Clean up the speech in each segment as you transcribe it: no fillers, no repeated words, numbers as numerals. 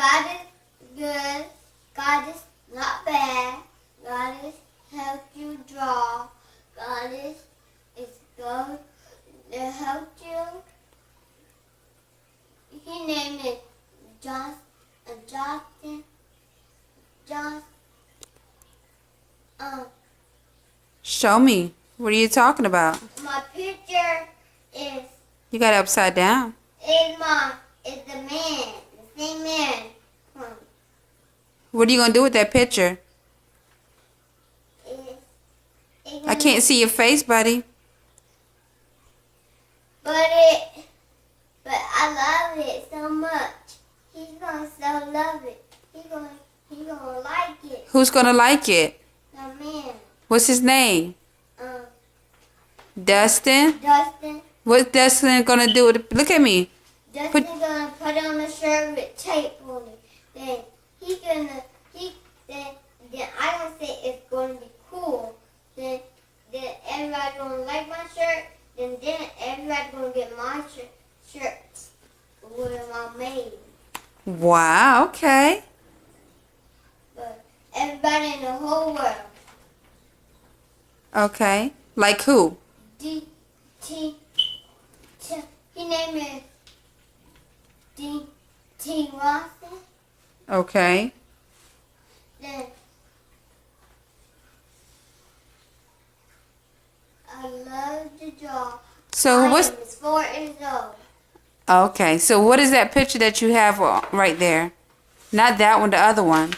God is good. God is not bad. God is help you draw. God is going to help you. His name is Jonathan. Show me. What are you talking about? My picture is You got it upside down. the man, the same man. What are you going to do with that picture? I can't see your face, buddy. But I love it so much. He's gonna so love it. He's gonna like it. Who's going to like it? The man. What's his name? Dustin? Dustin. What's Dustin going to do with it? Look at me. Dustin's gonna put on a shirt with tape on it. Then then I gonna say it's gonna be cool. Then everybody gonna like my shirt. Then everybody gonna get my shirts with my made. Wow, okay. But everybody in the whole world. Okay. Like who? His name is D. Rawson. Okay. Then I love to draw. So what's... I am 4 years old. Okay, so what is that picture that you have right there? Not that one, the other one.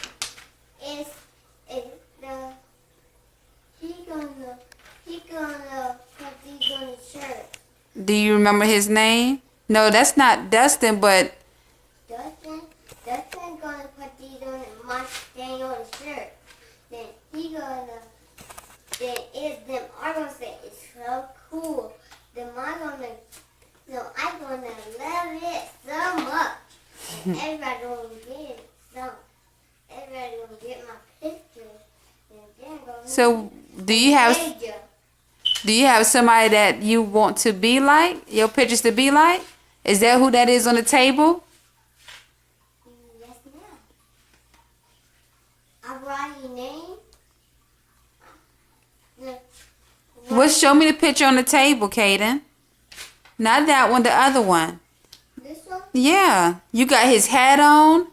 It's the he gonna put these on his shirt. Do you remember his name? No, that's not Dustin, but... Dustin gonna put these on my thing on his shirt. Then I'm gonna say it's so cool. Then I'm gonna love it so much. And everybody gonna get it. So everybody gonna get my picture. And then gonna So, do you have somebody that you want to be like? Your pictures to be like? Is that who that is on the table? Yes, ma'am. I write your name. Show me the picture on the table, Kaden. Not that one, the other one. This one? Yeah. You got his hat on,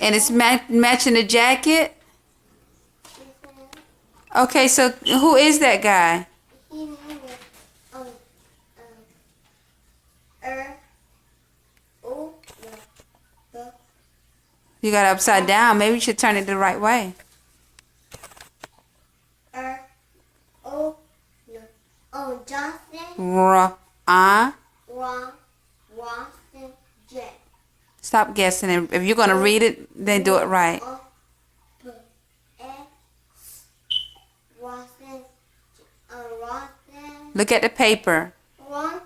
and it's matching the jacket. Okay, so who is that guy? His name is You got it upside down. Maybe you should turn it the right way. Johnson. Rawson J. Stop guessing. And if you're going to read it, then do it right. Rawson. Look at the paper. Rawson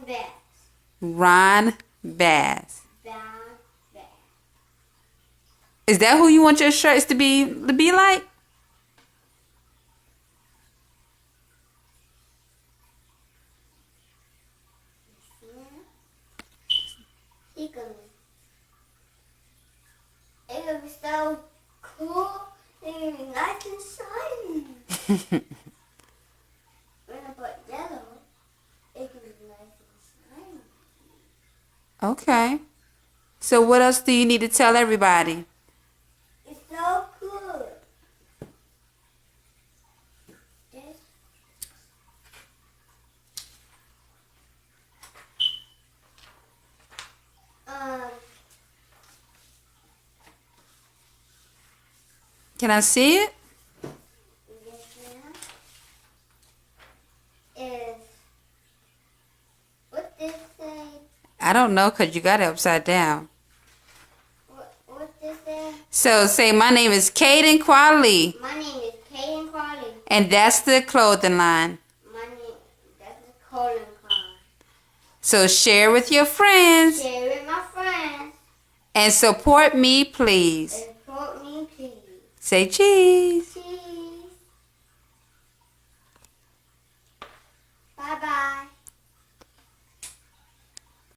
Bass. Ron Bass. Is that who you want your shirts to be like? It's gonna be so cool. It's gonna be nice and shiny. When I put yellow, it's gonna be nice and shiny. Okay. So what else do you need to tell everybody? It's so cool. Can I see it? Yes, ma'am. What this say? I don't know because you got it upside down. What this say? So say, my name is Kaden Quali. My name is Kaden Quali. And that's the clothing line. That's the clothing line. So share with your friends. Share with my friends. And support me, please. And support me, please. Say cheese. Cheese.